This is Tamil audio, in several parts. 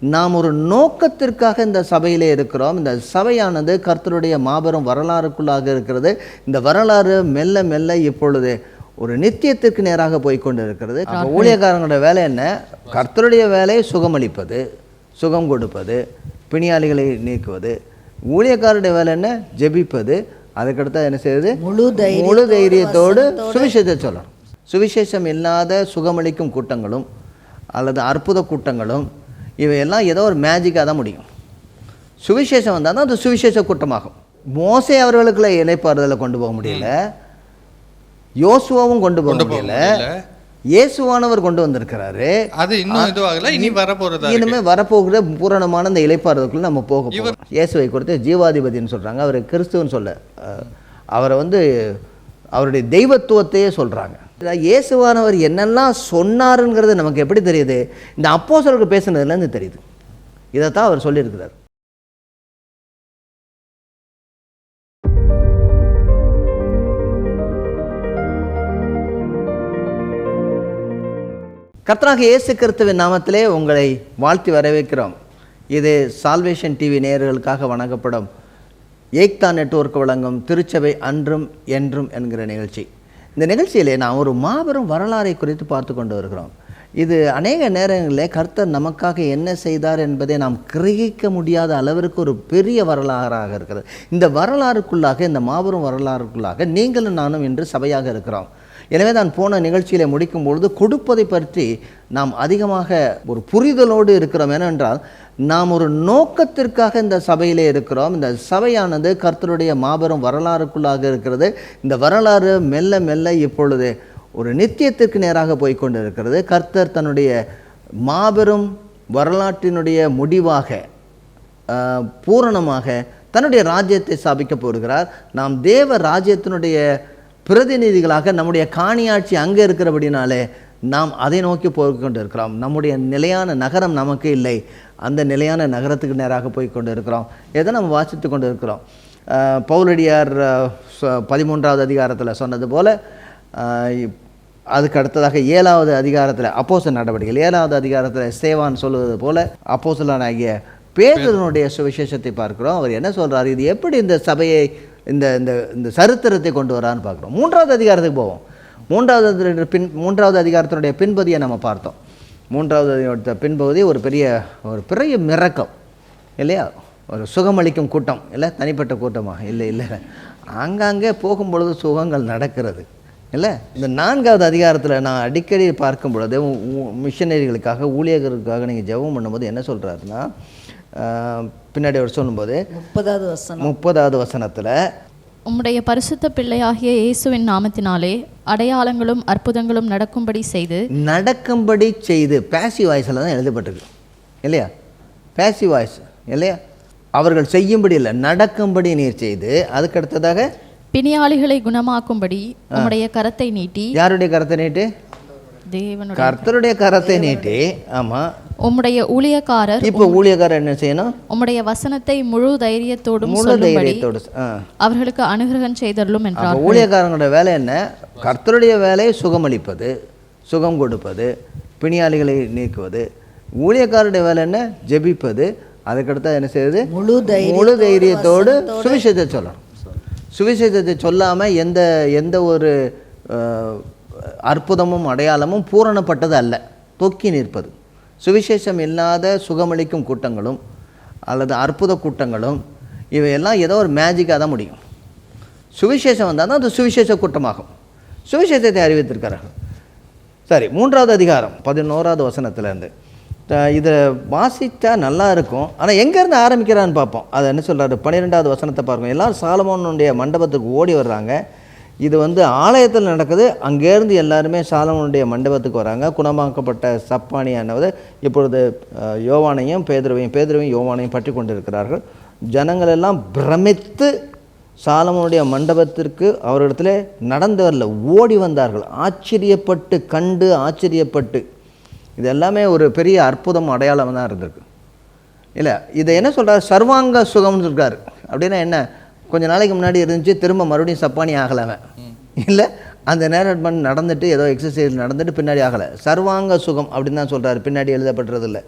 நாம் ஒரு நோக்கத்திற்காக இந்த சபையிலே இருக்கிறோம். இந்த சபையானது கர்த்தருடைய மாபெரும் வரலாறுக்குள்ளாக இருக்கிறது. இந்த வரலாறு மெல்ல மெல்ல இப்பொழுது ஒரு நித்தியத்திற்கு நேராக போய்கொண்டு இருக்கிறது. ஊழியக்காரங்களோட வேலை என்ன? கர்த்தருடைய வேலை சுகமளிப்பது, சுகம் கொடுப்பது, பிணியாளிகளை நீக்குவது. ஊழியக்காரருடைய வேலை என்ன? ஜெபிப்பது. அதுக்கடுத்து என்ன செய்யுது? முழு தைரியத்தோடு சுவிசேஷத்தை சொல்லணும். சுவிசேஷம் இல்லாத சுகமளிக்கும் கூட்டங்களும் அல்லது அற்புத கூட்டங்களும் இவையெல்லாம் ஏதோ ஒரு மேஜிக்காக தான் முடியும். சுவிசேஷம் வந்தால் தான் அது சுவிசேஷ கூட்டமாகும். மோசே அவர்களுக்குள்ள இளைப்பாறுதலை கொண்டு போக முடியல, யோசுவாவும் கொண்டு போக முடியல, இயேசுவானவர் கொண்டு வந்திருக்கிறாரு. அது இன்னும் இதுவாகல, இனிமே வரப்போகிற பூரணமான இந்த இளைப்பாறுதலுக்குள்ள நம்ம போக போகிறோம். இயேசுவை கொடுத்து ஜீவாதிபதினு சொல்கிறாங்க. அவர் கிறிஸ்துவன்னு சொல்ல, அவரை அவருடைய தெய்வத்துவத்தையே சொல்கிறாங்க. இயேசுவானவர் என்னெல்லாம் சொன்னாருங்கிறது நமக்கு எப்படி தெரியுது? இந்த அப்போஸ்தலர்கள் பேசுனதுலேருந்து தெரியுது. இதைத்தான் அவர் சொல்லியிருக்கிறார். கர்த்தராகிய இயேசு கிறிஸ்துவின் நாமத்திலே உங்களை வாழ்த்தி வரவேற்கிறோம். இது சால்வேஷன் டிவி நேயர்களுக்காக வணங்கப்படும் ஏக்தா நெட்வொர்க் வழங்கும் திருச்சபை அன்றும் என்றும் என்கிற நிகழ்ச்சி. இந்த நிகழ்ச்சியிலே நாம் ஒரு மாபெரும் வரலாறை குறித்து பார்த்து கொண்டு வருகிறோம். இது அநேக நேரங்களில் கர்த்தர் நமக்காக என்ன செய்தார் என்பதை நாம் கிரகிக்க முடியாத அளவிற்கு ஒரு பெரிய வரலாறாக இருக்கிறது. இந்த வரலாறுக்குள்ளாக, இந்த மாபெரும் வரலாறுக்குள்ளாக நீங்களும் நானும் இன்று சபையாக இருக்கிறோம். எனவே தான் போன நிகழ்ச்சியில் முடிக்கும் பொழுது கொடுப்பதை பற்றி நாம் அதிகமாக ஒரு புரிதலோடு இருக்கிறோம். ஏனென்றால் நாம் ஒரு நோக்கத்திற்காக இந்த சபையிலே இருக்கிறோம். இந்த சபையானது கர்த்தருடைய மாபெரும் வரலாறுக்குள்ளாக இருக்கிறது. இந்த வரலாறு மெல்ல மெல்ல இப்பொழுது ஒரு நித்தியத்திற்கு நேராக போய்கொண்டு இருக்கிறது. கர்த்தர் தன்னுடைய மாபெரும் வரலாற்றினுடைய முடிவாக பூரணமாக தன்னுடைய ராஜ்யத்தை ஸ்தாபிக்க போகிறார். நாம் தேவ ராஜ்யத்தினுடைய பிரதிநிதிகளாக நம்முடைய காணியாட்சி அங்கே இருக்கிறபடினாலே நாம் அதை நோக்கி போய்கொண்டு இருக்கிறோம். நம்முடைய நிலையான நகரம் நமக்கு இல்லை. அந்த நிலையான நகரத்துக்கு நேராக போய்கொண்டு இருக்கிறோம். எதை நம்ம வாசித்து கொண்டு இருக்கிறோம். பவுலடியார் 13வது அதிகாரத்தில் சொன்னது போல், அதுக்கு அடுத்ததாக 7வது அதிகாரத்தில் அப்போஸ்தலர் நடவடிக்கைகள் 7வது அதிகாரத்தில் ஸ்தேவான் சொல்வது போல அப்போஸ்தலனாகிய பேதுருவினுடைய சுவிசேஷத்தை பார்க்கிறோம். அவர் என்ன சொல்கிறார்? இது எப்படி இந்த சபையை இந்த இந்த சரித்திரத்தை கொண்டு வரான்னு பார்க்குறோம். 3வது அதிகாரத்துக்கு போவோம். 3வது அதிகாரத்தினுடைய பின்பகுதியை நம்ம பார்த்தோம். 3வது பின்பகுதி ஒரு பெரிய மிரக்கம் இல்லையா? ஒரு சுகமளிக்கும் கூட்டம் இல்லை, தனிப்பட்ட கூட்டமாக இல்லை, ஆங்காங்கே போகும்பொழுது சுகங்கள் நடக்கிறது இல்லை. இந்த 4வது அதிகாரத்தில் நான் அடிக்கடி பார்க்கும் பொழுது மிஷனரிகளுக்காக, ஊழியர்களுக்காக நீங்கள் ஜெபம் பண்ணும்போது என்ன சொல்கிறாருன்னா, பின்னாடி அவர் சொல்லும்போது 30வது வசனத்தில், உம்முடைய பரிசுத்த பிள்ளையாகிய இயேசுவின் நாமத்தினாலே அடையாளங்களும் அற்புதங்களும் நடக்கும்படி செய்து பேசிவ் வாய்ஸில் தான் எழுதப்பட்டிருக்கு இல்லையா? பேசிவ் வாய்ஸ் இல்லையா? அவர்கள் செய்யும்படி இல்லை, நடக்கும்படி நீர் செய்து, அதுக்கடுத்ததாக பிணியாளிகளை குணமாக்கும்படி உம்முடைய கரத்தை நீட்டி. யாருடைய கரத்தை நீட்டி? கர்த்தருடைய கரத்தை நீட்டி. ஆமாம், உம்முடைய ஊழியக்காரர். இப்போ ஊழியக்காரர் என்ன செய்யணும்? உம்முடைய வசனத்தை முழு தைரியத்தோடு அவர்களுக்கு அனுகிரகம் செய்தருளும் என்றார். ஊழியக்காரங்களோட வேலை என்ன? கர்த்தருடைய வேலை சுகமளிப்பது, சுகம் கொடுப்பது, பிணியாளிகளை நீக்குவது. ஊழியக்காரருடைய வேலை என்ன? ஜெபிப்பது. அதுக்கடுத்து என்ன செய்யுது? முழு தைரியத்தோடு சுவிசேஷத்தை சொல்லணும். சுவிசேஷத்தை சொல்லாமல் எந்த ஒரு அற்புதமும் அடையாளமும் பூரணப்பட்டது அல்ல, தொக்கி நிற்பது. சுவிசேஷம் இல்லாத சுகமளிக்கும் கூட்டங்களும் அல்லது அற்புத கூட்டங்களும் இவையெல்லாம் ஏதோ ஒரு மேஜிக்காக தான் முடியும். சுவிசேஷம் வந்தால் தான் அது சுவிசேஷ கூட்டமாகும். சுவிசேஷத்தை அறிவித்திருக்கிறார்கள். சரி, 3வது அதிகாரம் 11வது வசனத்துலேருந்து இதை வாசித்தா நல்லா இருக்கும். ஆனால் எங்கேருந்து ஆரம்பிக்கிறான்னு பார்ப்போம். அதை என்ன சொல்கிறாரு? 12வது வசனத்தை பார்ப்போம். எல்லோரும் சாலமோனுடைய மண்டபத்துக்கு ஓடி வர்றாங்க. இது ஆலயத்தில் நடக்குது. அங்கேருந்து எல்லாருமே சாலமோனுடைய மண்டபத்துக்கு வராங்க. குணமாக்கப்பட்ட சப்பானியானவர் இப்பொழுது பேதுருவையும் யோவானையும் பற்றி கொண்டிருக்கிறார்கள். ஜனங்கள் எல்லாம் பிரமித்து சாலமோனுடைய மண்டபத்திற்கு அவரிடத்துல நடந்து வரல, ஓடி வந்தார்கள். ஆச்சரியப்பட்டு இது எல்லாமே ஒரு பெரிய அற்புதம், அடையாளம் தான் இருந்திருக்கு இல்லை. இதை என்ன சொல்கிறார்? சர்வாங்க சுகம்னு இருக்கார். அப்படின்னா என்ன? கொஞ்சம் நாளைக்கு முன்னாடி இருந்துச்சு, திரும்ப மறுபடியும் சப்பானி ஆகலை இல்லை. அந்த நேரம் நடந்துட்டு ஏதோ எக்ஸசைஸ் நடந்துட்டு பின்னாடி ஆகலை. சர்வாங்க சுகம் அப்படின்னு தான் சொல்கிறார். பின்னாடி எழுதப்பட்டதில்லை.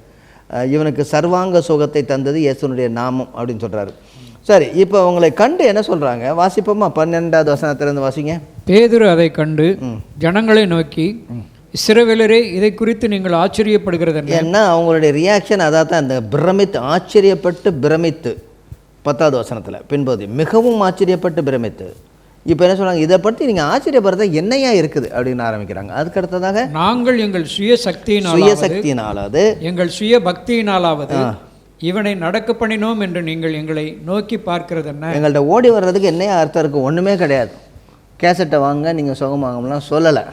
இவனுக்கு சர்வாங்க சுகத்தை தந்தது இயேசுனுடைய நாமம் அப்படின்னு சொல்கிறாரு. சரி, இப்போ உங்களை கண்டு என்ன சொல்கிறாங்க? வாசிப்போமா? 12வது வசனத்திலிருந்து வாசிங்க. பேதுரு அதை கண்டு ஜனங்களை நோக்கி, இஸ்ரவேலரே, இதை குறித்து நீங்கள் ஆச்சரியப்படுகிறது என்ன? ஏன்னா அவங்களுடைய ரியாக்ஷன் அதான் தான், இந்த பிரமித்து, ஆச்சரியப்பட்டு பிரமித்து. 10வது வசனத்தில் பின்போது மிகவும் ஆச்சரியப்பட்டு பிரமித்து. இப்போ என்ன சொல்கிறாங்க? இதை பற்றி நீங்கள் ஆச்சரியப்படுறத என்னையா இருக்குது அப்படின்னு ஆரம்பிக்கிறாங்க. அதுக்கு அடுத்ததாக, நாங்கள் எங்கள் சுயசக்தியினாலாவது எங்கள் சுய பக்தியினாலாவது இவனை நடக்க பண்ணினோம் என்று நீங்கள் எங்களை நோக்கி பார்க்கிறது என்ன? எங்கள்கிட்ட ஓடி வர்றதுக்கு என்னையா அர்த்தம் இருக்குது? ஒன்றுமே கிடையாது. கேசட்டை வாங்க, நீங்கள் சுகம் வாங்கலாம் சொல்லலை.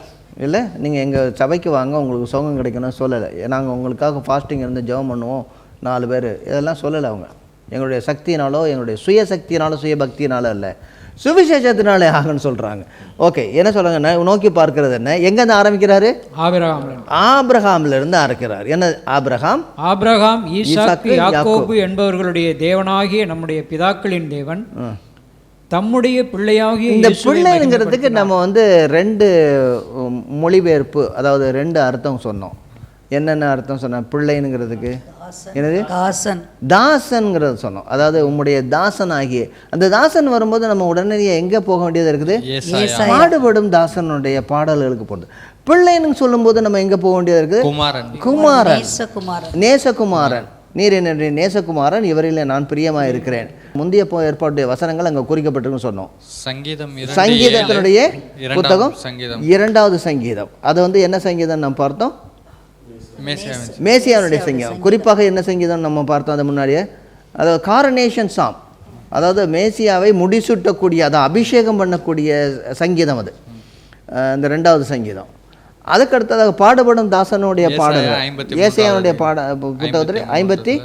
இல்லை, நீங்கள் எங்கள் சபைக்கு வாங்க, உங்களுக்கு சுகம் கிடைக்கணும்னு சொல்லலை. நாங்கள் உங்களுக்காக ஃபாஸ்டிங் இருந்து ஜெபம் பண்ணுவோம் 4 பேர், இதெல்லாம் சொல்லலை. அவங்க எங்களுடைய சக்தியினாலோ எங்களுடைய சுயசக்தியினாலோ சுயபக்தியினாலோ இல்லை, சுவிசேஷத்தினாலே ஆகன்னு சொல்கிறாங்க. ஓகே, என்ன சொல்கிறாங்க? நோக்கி பார்க்கறது என்ன? எங்கேருந்து ஆரம்பிக்கிறாரு? ஆபிரகாம்லேருந்து ஆரம்பிக்கிறார். என்ன ஆபிரகாம், ஈசாக்கு, யாக்கோபு என்பவர்களுடைய தேவனாகிய நம்முடைய பிதாக்களின் தேவன் தம்முடைய பிள்ளையாகிய இந்த பிள்ளைங்கிறதுக்கு நம்ம 2 மொழிபெயர்ப்பு, அதாவது 2 அர்த்தம் சொன்னோம். என்னென்ன அர்த்தம் சொன்னோம்? பிள்ளைங்கிறதுக்கு என்னது? தாசன்ங்கிறது சொன்னோம். அதாவது உம்முடைய தாசன் ஆகிய, அந்த தாசன் வரும்போது நம்ம உடனடியாக எங்கே போக வேண்டியது இருக்குது? பாடுபடும் தாசனுடைய பாடல்களுக்கு போகிறது. பிள்ளைன்னு சொல்லும்போது நம்ம எங்கே போக வேண்டியது இருக்குது? குமாரன், நேசகுமாரன். நீர் என்னுடைய நேசகுமாரன், இவரில் நான் பிரியமாக இருக்கிறேன். முந்தைய ஏற்பாட்டுடைய வசனங்கள் அங்கே குறிக்கப்பட்டிருக்குன்னு சொன்னோம். சங்கீதத்தினுடைய புத்தகம் 2வது சங்கீதம். அது என்ன சங்கீதம் நம்ம பார்த்தோம்? மேசியாவுடைய சங்கீதம். குறிப்பாக என்ன சங்கீதம் நம்ம பார்த்தோம் அது முன்னாடியே? அதாவது காரனேஷன் சாம், அதாவது மேசியாவை முடிசூட்டக்கூடிய, அதான் அபிஷேகம் பண்ணக்கூடிய சங்கீதம். அது இந்த 2வது சங்கீதம். அதுக்கு அடுத்ததாக பாடுபடும் தாசனுடைய பாடல்கள் ஏசாயாவுடைய புத்தகத்தில் 59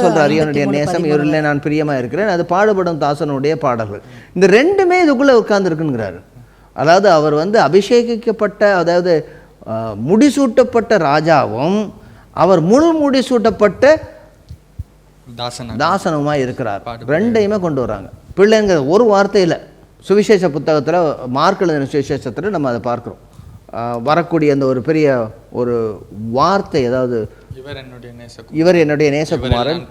சொல்கிறார், என்னுடைய நேசம் இவரில் நான் பிரியமாக இருக்கிறேன். அது பாடுபடும் தாசனுடைய பாடல்கள். இந்த 2மே இதுக்குள்ளே உட்கார்ந்துருக்குங்கிறாரு. அதாவது அவர் அபிஷேகிக்கப்பட்ட, அதாவது முடிசூட்டப்பட்ட ராஜாவும் அவர் முழு முடிசூட்டப்பட்ட தாசனுமாக இருக்கிறார். 2யுமே கொண்டு வராங்க. பிள்ளைங்கிற ஒரு வார்த்தையில் சுவிசேஷ புத்தகத்தில், மார்க் எழுதின சுவிசேஷத்தில் நம்ம அதை பார்க்குறோம். வரக்கூடிய அந்த ஒரு பெரிய ஒரு வார்த்தை, அதாவது இவர் என்னுடைய நேசகுமாரன்,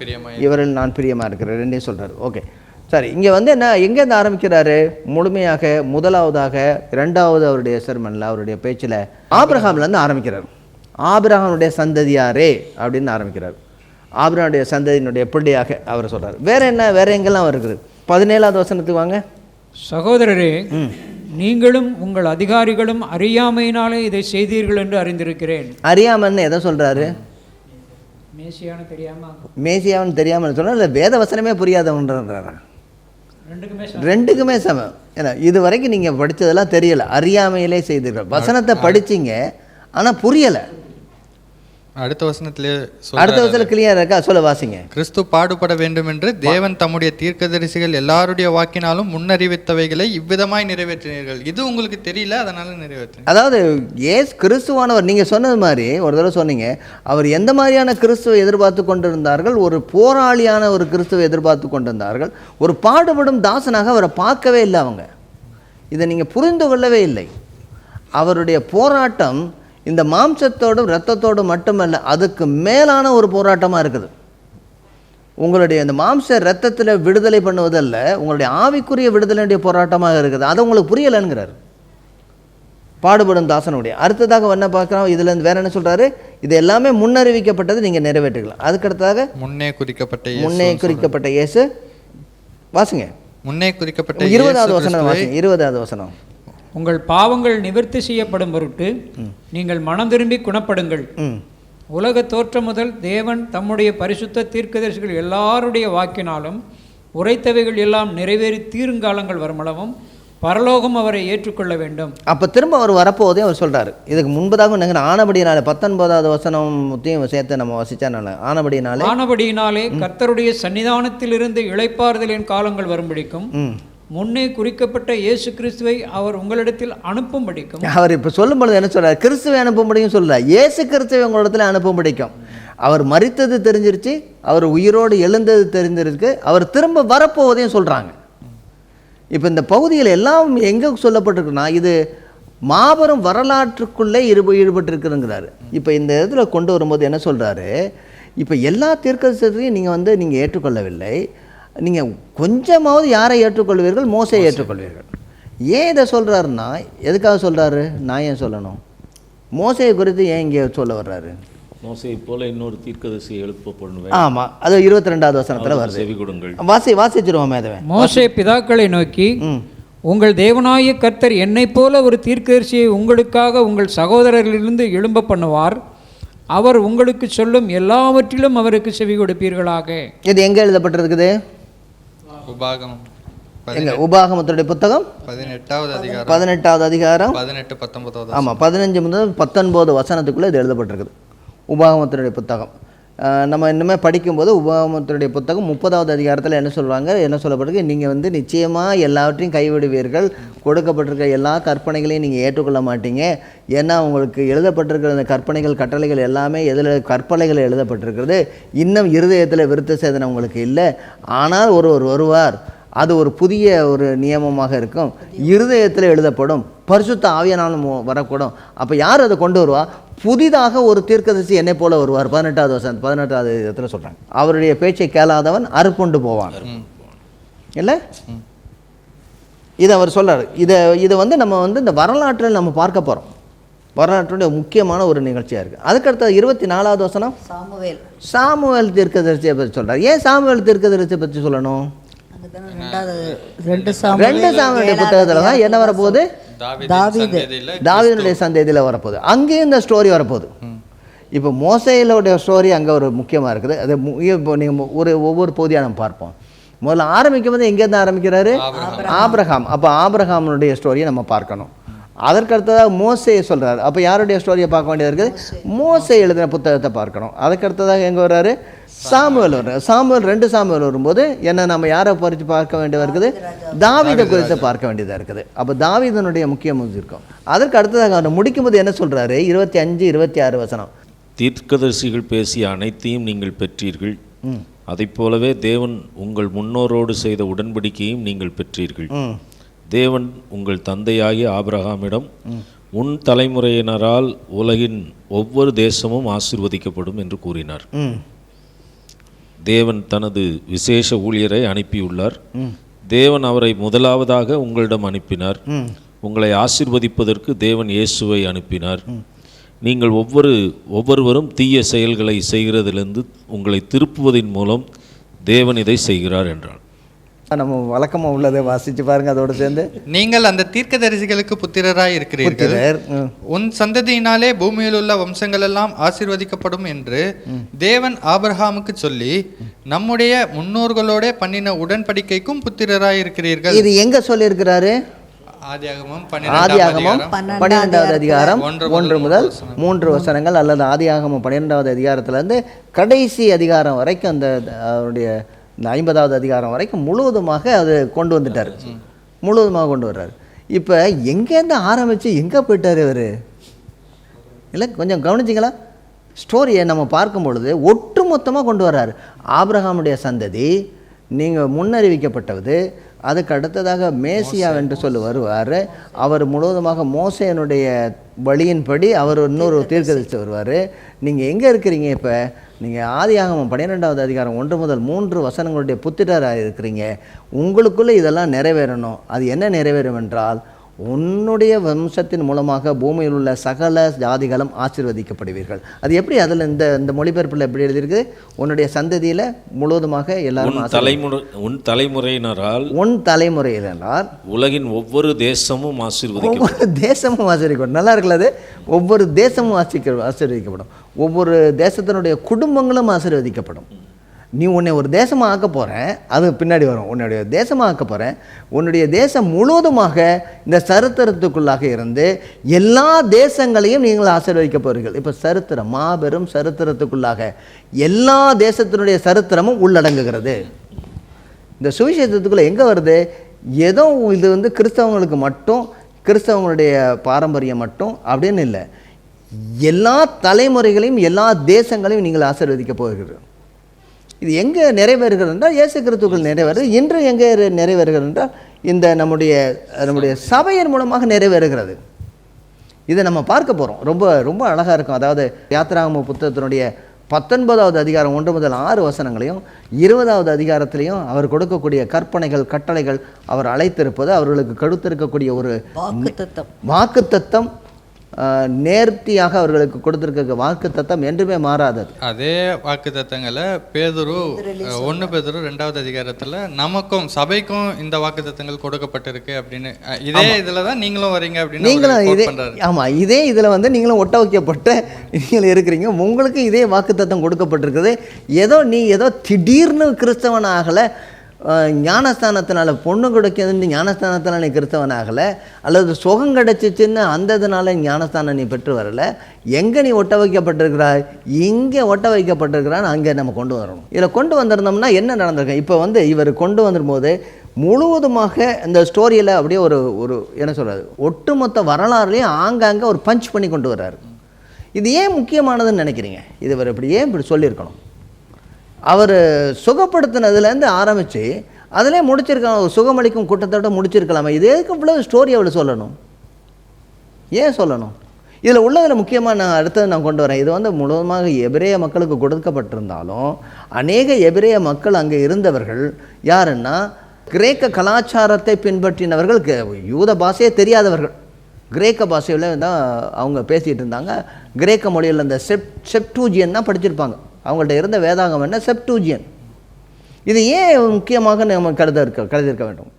இவரில் நான் பிரியமாக இருக்கிறேன், 2யும் சொல்கிறார். ஓகே, சரி. இங்கே என்ன, எங்கேருந்து ஆரம்பிக்கிறாரு? முழுமையாக முதலாவதாக 2வது அவருடைய செர்மனில், அவருடைய பேச்சில் ஆபிரகாம்லேருந்து ஆரம்பிக்கிறார். ஆபிரகாமுடைய சந்ததியாரே அப்படின்னு ஆரம்பிக்கிறார். ஆபிரகாமுடைய சந்ததியினுடைய பிள்ளையாக அவர் சொல்கிறார். வேற என்ன, வேற எங்கெல்லாம் இருக்குது? 17வது வசனத்துக்கு வாங்க. சகோதரரே, நீங்களும் உங்கள் அதிகாரிகளும் அறியாமையினாலே இதை செய்தீர்கள் என்று அறிந்திருக்கிறேன். அறியாமன்னு எதை சொல்கிறாரு? மேசியான்னு தெரியாமல் சொன்னால் இல்லை, வேத வசனமே புரியாதவன்றாரா? ரெண்டுக்குமே சமம். ஏன்னா இது வரைக்கும் நீங்கள் படித்ததெல்லாம் தெரியலை, அறியாமையிலே செய்தீர்கள். வசனத்தை படிச்சிங்க, ஆனால் புரியலை. அடுத்த வசனத்துல கிளியர் இருக்கா? சொல்ல வாசிங்க. கிறிஸ்து பாடுபட வேண்டும் என்று தேவன் தம்முடைய தீர்க்கதரிசிகள் எல்லாருடைய வாக்கினாலும் முன்னறிவித்தவைகளை இவ்விதமாய் நிறைவேற்றினீர்கள். இது உங்களுக்கு தெரியல, அதனால நிறைவேற்ற. அதாவது கிறிஸ்துவானவர், நீங்க சொன்னது மாதிரி ஒரு தடவை சொன்னீங்க, அவர் எந்த மாதிரியான கிறிஸ்துவை எதிர்பார்த்து கொண்டிருந்தார்கள்? ஒரு போராளியான ஒரு கிறிஸ்துவை எதிர்பார்த்து கொண்டிருந்தார்கள். ஒரு பாடுபடும் தாசனாக அவரை பார்க்கவே இல்லை அவங்க. இதை நீங்க புரிந்து கொள்ளவே இல்லை. அவருடைய போராட்டம் இந்த மாம்சத்தோடும் இரத்தத்தோடு மட்டுமல்ல, அதுக்கு மேலான ஒரு போராட்டமாக இருக்குது. உங்களுடைய இந்த மாம்ச இரத்தத்தில் விடுதலை பண்ணுவதல்ல, உங்களுடைய ஆவிக்குரிய விடுதலையுடைய போராட்டமாக இருக்குது. அதை உங்களுக்கு புரியலைங்கிறார் பாடுபடும் தாசனுடைய. அடுத்ததாக என்ன பார்க்குறோம்? இதுலேருந்து வேற என்ன சொல்கிறாரு? இது எல்லாமே முன்னறிவிக்கப்பட்டது, நீங்கள் நிறைவேற்றிக்கலாம். அதுக்கடுத்ததாக முன்னே குறிக்கப்பட்ட இயேசு. வாசுங்க, முன்னே குறிக்கப்பட்ட 20வது வசனம் வாசிங்க. 20வது வசனம். உங்கள் பாவங்கள் நிவர்த்தி செய்யப்படும் பொருட்டு நீங்கள் மனம் திரும்பி குணப்படுங்கள். உலக தோற்றம் முதல் தேவன் தம்முடைய பரிசுத்த தீர்க்கதரிசிகள் எல்லாருடைய வாக்கினாலும் உரைத்தவைகள் எல்லாம் நிறைவேறி தீருங்காலங்கள் வருமளவும் பரலோகம் அவரை ஏற்றுக்கொள்ள வேண்டும். அப்போ திரும்ப அவர் வரப்போதே அவர் சொல்கிறார். இதுக்கு முன்பதாக நினைக்கிறேன், ஆனபடியினாலே 19வது வசனத்தையும் சேர்த்து நம்ம வசிச்சானால, ஆனபடியினாலே கர்த்தருடைய சன்னிதானத்திலிருந்து இளைப்பாறுதலின் காலங்கள் வரும்படிக்கும் முன்னே குறிக்கப்பட்ட இயேசு கிறிஸ்துவை அவர் உங்களிடத்தில் அனுப்பும்படிக்கும். அவர் இப்போ சொல்லும் பொழுது என்ன சொல்றார்? கிறிஸ்துவை அனுப்பும்படிக்கும் சொல்லல, இயேசு கிறிஸ்துவை உங்களிடத்தில் அனுப்பும்படிக்கும். அவர் மரித்தது தெரிஞ்சிருச்சு, அவர் உயிரோடு எழுந்தது தெரிஞ்சிருக்கு, அவர் திரும்ப வரப்போவதையும் சொல்கிறாங்க. இப்போ இந்த பகுதியில் எல்லாம் எங்கே சொல்லப்பட்டிருக்குன்னா, இது மாபெரும் வரலாற்றுக்குள்ளே ஈடுபட்டிருக்குங்கிறாரு. இப்போ இந்த இடத்துல கொண்டு வரும்போது என்ன சொல்கிறாரு, இப்போ எல்லா தீர்க்கதரிசியையும் நீங்கள் ஏற்றுக்கொள்ளவில்லை, நீங்கள் கொஞ்சமாவது யாரை ஏற்றுக்கொள்வீர்கள்? மோசையை ஏற்றுக்கொள்வீர்கள். ஏன் இதை சொல்கிறாருன்னா, எதுக்காக சொல்கிறாரு? நான் ஏன் சொல்லணும்? மோசையை குறித்து ஏன் இங்கே சொல்ல வர்றாரு? மோசையை போல இன்னொரு தீர்க்கதரிசியை எழுப்ப பண்ணுவேன். ஆமாம், அது 22வது வசனத்தில் வருது. செவி கொடுங்கள். வாசிச்சிருவோமே அதை. மோசே பிதாக்களை நோக்கி, உங்கள் தேவனாய கர்த்தர் என்னைப் போல ஒரு தீர்க்கதரிசியை உங்களுக்காக உங்கள் சகோதரர்களிலிருந்து எழும்ப பண்ணுவார். அவர் உங்களுக்கு சொல்லும் எல்லாவற்றிலும் அவருக்கு செவி கொடுப்பீர்களாக. இது எங்கே எழுதப்பட்டிருக்குது? உபாகமம். எங்க? உபாகமத்துடைய புத்தகம் 18வது அதிகாரம் 18வது அதிகாரம் 18 19. ஆமாம், 15 முதல் 19 வசனத்துக்குள்ளே இது எழுதப்பட்டிருக்குது. உபாகமத்தினுடைய புத்தகம் நம்ம இன்னுமே படிக்கும்போது உபாகமத்தினுடைய புத்தகம் 30வது அதிகாரத்தில் என்ன சொல்கிறாங்க, என்ன சொல்லப்பட்டிருக்கு? நீங்கள் நிச்சயமாக எல்லாவற்றையும் கைவிடுவீர்கள், கொடுக்கப்பட்டிருக்க எல்லா கற்பனைகளையும் நீங்கள் ஏற்றுக்கொள்ள மாட்டீங்க. ஏன்னா உங்களுக்கு எழுதப்பட்டிருக்கிற அந்த கற்பனைகள் கட்டளைகள் எல்லாமே எதில் கற்பனைகள் எழுதப்பட்டிருக்கிறது. இன்னும் இருதயத்தில் விருத்த சேதனம் உங்களுக்கு இல்லை. ஆனால் ஒருவர் வருவார், அது ஒரு புதிய ஒரு நியமமாக இருக்கும், இருதயத்தில் எழுதப்படும், பரிசுத்த ஆவியானாலும் வரக்கூடும். அப்போ யார் அதை கொண்டு வருவா? புதிதாக ஒரு தீர்க்கதரிசி என்னை போல வருவார். 18வது இடத்துல சொல்கிறாங்க, அவருடைய பேச்சை கேளாதவன் அறுப்புண்டு போவான் இல்லை? இதை அவர் சொல்கிறார். இதை நம்ம இந்த வரலாற்றில் நம்ம பார்க்க போகிறோம். வரலாற்றுடைய முக்கியமான ஒரு நிகழ்ச்சியாக இருக்குது. அதுக்கடுத்த 24வது வசனம் சாமுவேல் தீர்க்கதரிசியை பற்றி சொல்கிறார். ஏன் சாமுவேல் தீர்க்கதரிசியை பற்றி சொல்லணும்? 2 சாமுவேல் புத்தகத்தில் தான் என்ன வரப்போகுது? தாவீதுடைய சந்ததியில் வரப்போகுது. அங்கேயும் இந்த ஸ்டோரி வரப்போகுது. இப்போ மோசேயிலுடைய ஸ்டோரி அங்கே ஒரு முக்கியமாக இருக்குது. அது இப்போ நீங்கள் ஒவ்வொரு பகுதியாக நம்ம பார்ப்போம். முதல்ல ஆரம்பிக்கும் போது எங்கேருந்து ஆரம்பிக்கிறாரு? ஆபிரகாம். அப்போ ஆபிரகாமனுடைய ஸ்டோரியை நம்ம பார்க்கணும். அதற்கடுத்ததாக மோசையை சொல்கிறார். அப்போ யாருடைய ஸ்டோரியை பார்க்க வேண்டியது இருக்குது? மோசை எழுதின புத்தகத்தை பார்க்கணும். அதுக்கடுத்ததாக எங்கே வர்றாரு? சாமுவேல் வர்றாரு. 2 சாமுவேல் வரும்போது என்ன நம்ம யாரை பறித்து பார்க்க வேண்டியதாக இருக்குது? தாவீதை குறித்து பார்க்க வேண்டியதாக இருக்குது. அப்போ தாவீதனுடைய முக்கியம் இருக்கும். அதற்கு அடுத்ததாக அவர் முடிக்கும்போது என்ன சொல்கிறாரு? 25 26 வசனம். தீர்க்கதரிசிகள் பேசிய அனைத்தையும் நீங்கள் பெற்றீர்கள், அதைப் போலவே தேவன் உங்கள் முன்னோரோடு செய்த உடன்படிக்கையும் நீங்கள் பெற்றீர்கள். தேவன் உங்கள் தந்தையாகிய ஆபிரகாமிடம், உன் தலைமுறையினரால் உலகின் ஒவ்வொரு தேசமும் ஆசீர்வதிக்கப்படும் என்று கூறினார். தேவன் தனது விசேஷ ஊழியரை அனுப்பியுள்ளார். தேவன் அவரை முதலாவதாக உங்களிடம் அனுப்பினார். உங்களை ஆசீர்வதிப்பதற்கு தேவன் இயேசுவை அனுப்பினார். நீங்கள் ஒவ்வொருவரும் தீய செயல்களை செய்கிறதிலிருந்து உங்களை திருப்புவதன் மூலம் தேவன் இதை செய்கிறார் என்றார். நம்ம வழக்கமாக உள்ளதை வாசித்து பாருங்க. அதோடு சேர்ந்து, நீங்கள் அந்த தீர்க்கதரிசிகளுக்கு புத்திரராய் இருக்கிறீர்கள், உன் சந்ததியினாலே பூமியில் உள்ள வம்சங்கள் எல்லாம் ஆசீர்வதிக்கப்படும் என்று தேவன் ஆபிரகாமுக்கு சொல்லி நம்முடைய முன்னோர்களோட பண்ணின உடன்படிக்கைக்கும் புத்திரராய் இருக்கிறீர்கள். இது எங்க சொல்லி இருக்கிறாரு? ஆதியாகமம் 12வது அதிகாரம் 1 முதல் 3 வசனங்கள், அல்லது ஆதியாகமம் 12வது அதிகாரத்திலேருந்து கடைசி அதிகாரம் வரைக்கும், அந்த அவருடைய இந்த 50வது அதிகாரம் வரைக்கும் முழுவதுமாக அது கொண்டு வந்துட்டார். முழுவதுமாக கொண்டு வர்றாரு. இப்போ எங்கேருந்து ஆரம்பித்து எங்கே போயிட்டார் இவர்? இல்லை, கொஞ்சம் கவனிச்சிங்களா? ஸ்டோரியை நம்ம பார்க்கும் பொழுது ஒட்டு மொத்தமாக கொண்டு வர்றாரு. ஆபிரகாமுடைய சந்ததி நீங்கள் முன்னறிவிக்கப்பட்டது. அதுக்கு அடுத்ததாக மேசியா என்று சொல்லி வருவார். அவர் முழுவதுமாக மோசேனுடைய வழியின்படி அவர் இன்னொரு தீர்க்கதரிசி வருவார். நீங்கள் எங்கே இருக்கிறீங்க? இப்போ நீங்கள் ஆதியாகமம் 12வது அதிகாரம் 1 முதல் 3 வசனங்களுடைய புத்திரராக இருக்கிறீங்க. உங்களுக்குள்ளே இதெல்லாம் நிறைவேறணும். அது என்ன நிறைவேறும் என்றால், உன்னுடைய வம்சத்தின் மூலமாக பூமியில் உள்ள சகல ஜாதிகளும் ஆசீர்வதிக்கப்படுவீர்கள். அது எப்படி? அதில் இந்த மொழிபெயர்ப்பில் எப்படி எழுதியிருக்கு? உன்னுடைய சந்ததியில் முழுவதுமாக எல்லாரும் உன் தலைமுறையினரால் உலகின் ஒவ்வொரு தேசமும் ஆசீர்வதிக்கப்படும். நல்லா இருக்குல்ல? அது ஒவ்வொரு தேசமும் ஆசீர்வதிக்கப்படும். ஒவ்வொரு தேசத்தினுடைய குடும்பங்களும் ஆசீர்வதிக்கப்படும். நீ உன்னை ஒரு தேசமாக ஆக்க போகிறேன், அது பின்னாடி வரும். உன்னுடைய தேசமாக ஆக்க போகிறேன். உன்னுடைய தேசம் முழுவதுமாக இந்த சரித்திரத்துக்குள்ளாக இருந்து எல்லா தேசங்களையும் நீங்கள் ஆசீர்வதிக்க போகிறீர்கள். இப்போ சரித்திரம், மாபெரும் சரித்திரத்துக்குள்ளாக எல்லா தேசத்தினுடைய சரித்திரமும் உள்ளடங்குகிறது. இந்த சுவிசேஷத்துக்குள்ளே எங்கே வருது? ஏதோ இது கிறிஸ்தவங்களுக்கு மட்டும், கிறிஸ்தவங்களுடைய பாரம்பரியம் மட்டும் அப்படின்னு இல்லை. எல்லா தலைமுறைகளையும் எல்லா தேசங்களையும் நீங்கள் ஆசீர்வதிக்க போகிறீர்கள். இது எங்கே நிறைவேறுகிறது என்றால் இயேசு கிறிஸ்துவுக்குள் நிறைவேறுது. இன்று எங்கே நிறைவேறுகிறது என்றால் இந்த நம்முடைய சபையின் மூலமாக நிறைவேறுகிறது. இதை நம்ம பார்க்க போகிறோம். ரொம்ப ரொம்ப அழகாக இருக்கும். அதாவது யாத்திராகம புத்தகத்தினுடைய 19வது அதிகாரம் 1 முதல் 6 வசனங்களையும் 20வது அதிகாரத்திலையும் அவர் கொடுக்கக்கூடிய கற்பனைகள், கட்டளைகள், அவர் அழைத்திருப்பது, அவர்களுக்கு கொடுத்திருக்கக்கூடிய ஒரு வாக்குத்தத்தம், நேர்த்தியாக அவர்களுக்கு கொடுத்திருக்க வாக்குத்தத்தம் என்றுமே மாறாதது. அதே வாக்குத்தத்தங்களை பேதுரு 1 பேதுரு 2வது அதிகாரத்தில் நமக்கும் சபைக்கும் இந்த வாக்குத்தத்தங்கள் கொடுக்கப்பட்டிருக்கு அப்படின்னு, இதே இதில் தான் நீங்களும் வரீங்க அப்படின்னு நீங்களும் இதே, ஆமாம், இதே இதில் வந்து நீங்களும் ஒட்ட வைக்கப்பட்ட நீங்கள் இருக்கிறீங்க, உங்களுக்கு இதே வாக்குத்தத்தம் கொடுக்கப்பட்டிருக்குது. ஏதோ திடீர்னு கிறிஸ்தவன் ஆகலை, ஞானஸ்தானத்தினால பொண்ணு கிடைக்குதுன்னு ஞானஸ்தானத்தினால நீ கிறிஸ்தவன் ஆகலை, அல்லது சுகம் கிடைச்சிச்சின்னு அந்த இதனால ஞானஸ்தானம் நீ பெற்று வரலை. எங்கே நீ ஒட்ட வைக்கப்பட்டிருக்கிறாய்? இங்கே ஒட்ட வைக்கப்பட்டிருக்கிறான்னு அங்கே நம்ம கொண்டு வரணும். இதில் கொண்டு வந்திருந்தோம்னா என்ன நடந்திருக்கும்? இப்போ வந்து இவர் கொண்டு வந்துரும்போது முழுவதுமாக இந்த ஸ்டோரியில் அப்படியே ஒரு என்ன சொல்கிறது, ஒட்டுமொத்த வரலாறுலேயும் ஆங்காங்கே ஒரு பஞ்ச் பண்ணி கொண்டு வர்றாரு. இது ஏன் முக்கியமானதுன்னு நினைக்கிறீங்க? இது இவர் இப்படி சொல்லியிருக்கணும். அவர் சுகப்படுத்தினதுலேருந்து ஆரம்பித்து அதிலே முடிச்சிருக்கலாம். ஒரு சுகமளிக்கும் கூட்டத்தோட முடிச்சிருக்கலாமா? இது எதுக்கு இவ்வளோ ஸ்டோரி அவளை சொல்லணும்? ஏன் சொல்லணும்? இதில் உள்ளதில் முக்கியமாக நான் அடுத்தது நான் கொண்டு வரேன். இது வந்து முழுவதுமாக எபிரேய மக்களுக்கு கொடுக்கப்பட்டிருந்தாலும் அநேக எபிரேய மக்கள் அங்கே இருந்தவர்கள் யாருன்னா கிரேக்க கலாச்சாரத்தை பின்பற்றினவர்கள், யூத பாஷையே தெரியாதவர்கள். கிரேக்க பாஷையில் தான் அவங்க பேசிகிட்டு இருந்தாங்க. கிரேக்க மொழியில் அந்த செப்டூஜியன் தான் படிச்சிருப்பாங்க. அவங்கள்ட்ட இருந்த வேதாகம் என்ன? செப்டூஜியன். இது ஏன் முக்கியமாக நம்ம கருதிருக்க வேண்டும்?